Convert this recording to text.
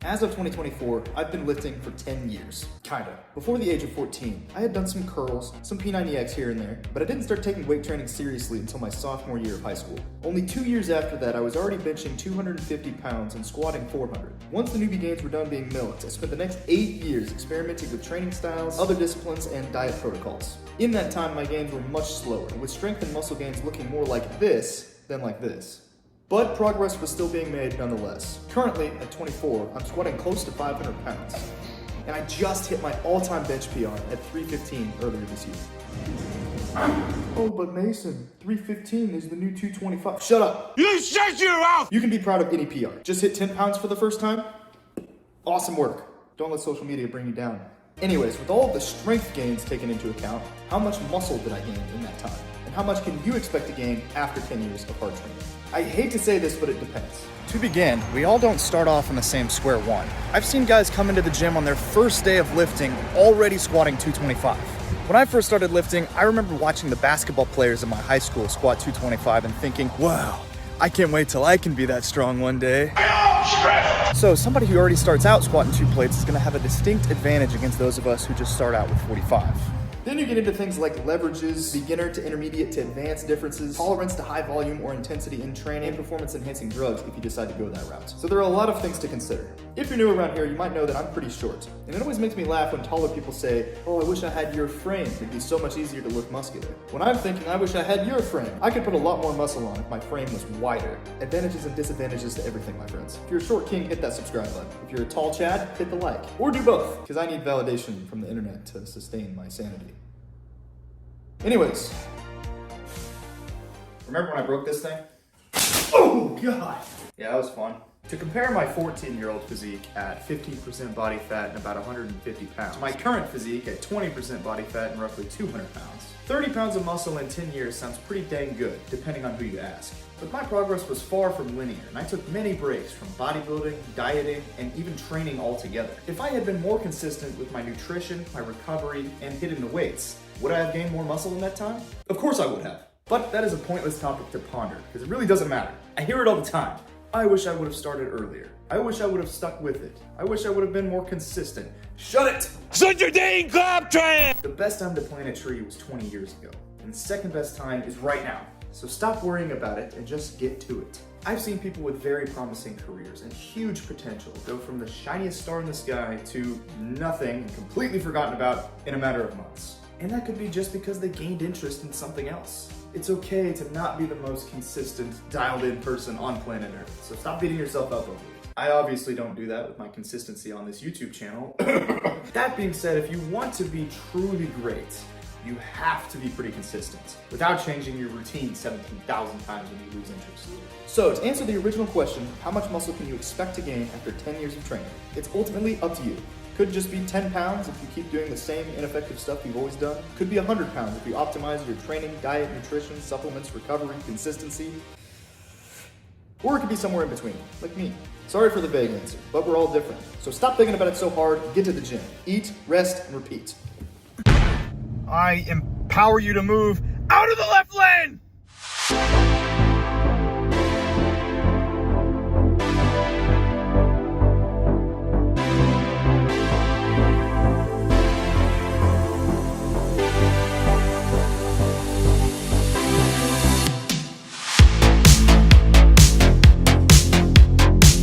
As of 2024, I've been lifting for 10 years. Kinda. Before the age of 14, I had done some curls, some P90X here and there, but I didn't start taking weight training seriously until my sophomore year of high school. Only 2 years after that, I was already benching 250 pounds and squatting 400. Once the newbie gains were done being milked, I spent the next 8 years experimenting with training styles, other disciplines, and diet protocols. In that time, my gains were much slower, with strength and muscle gains looking more like this than like this. But progress was still being made nonetheless. Currently, at 24, I'm squatting close to 500 pounds. And I just hit my all-time bench PR at 315 earlier this year. Oh, but Mason, 315 is the new 225. Shut up! You shut your mouth! You can be proud of any PR. Just hit 10 pounds for the first time? Awesome work. Don't let social media bring you down. Anyways, with all of the strength gains taken into account, how much muscle did I gain in that time? And how much can you expect to gain after 10 years of hard training? I hate to say this, but it depends. To begin, we all don't start off on the same square one. I've seen guys come into the gym on their first day of lifting already squatting 225. When I first started lifting, I remember watching the basketball players in my high school squat 225 and thinking, wow, I can't wait till I can be that strong one day. So somebody who already starts out squatting 2 plates is going to have a distinct advantage against those of us who just start out with 45. Then you get into things like leverages, beginner to intermediate to advanced differences, tolerance to high volume or intensity in training, and performance enhancing drugs if you decide to go that route. So there are a lot of things to consider. If you're new around here, you might know that I'm pretty short. And it always makes me laugh when taller people say, oh, I wish I had your frame. It'd be so much easier to look muscular. When I'm thinking, I wish I had your frame. I could put a lot more muscle on if my frame was wider. Advantages and disadvantages to everything, my friends. If you're a short king, hit that subscribe button. If you're a tall Chad, hit the like. Or do both, because I need validation from the internet to sustain my sanity. Anyways, remember when I broke this thing? Oh God! Yeah, that was fun. To compare my 14-year-old physique at 15% body fat and about 150 pounds to my current physique at 20% body fat and roughly 200 pounds. 30 pounds of muscle in 10 years sounds pretty dang good, depending on who you ask. But my progress was far from linear, and I took many breaks from bodybuilding, dieting, and even training altogether. If I had been more consistent with my nutrition, my recovery, and hitting the weights, would I have gained more muscle in that time? Of course I would have. But that is a pointless topic to ponder, because it really doesn't matter. I hear it all the time. I wish I would have started earlier. I wish I would have stuck with it. I wish I would have been more consistent. Shut it! Shut your dang clap train! The best time to plant a tree was 20 years ago, and the second best time is right now. So stop worrying about it and just get to it. I've seen people with very promising careers and huge potential go from the shiniest star in the sky to nothing and completely forgotten about in a matter of months. And that could be just because they gained interest in something else. It's okay to not be the most consistent, dialed-in person on planet Earth, so stop beating yourself up over it. I obviously don't do that with my consistency on this YouTube channel. That being said, if you want to be truly great, you have to be pretty consistent without changing your routine 17,000 times when you lose interest. So to answer the original question, how much muscle can you expect to gain after 10 years of training? It's ultimately up to you. Could just be 10 pounds if you keep doing the same ineffective stuff you've always done. Could be 100 pounds if you optimize your training, diet, nutrition, supplements, recovery, consistency. Or it could be somewhere in between, like me. Sorry for the vague answer, but we're all different. So stop thinking about it so hard, get to the gym. Eat, rest, and repeat. I empower you to move out of the left lane!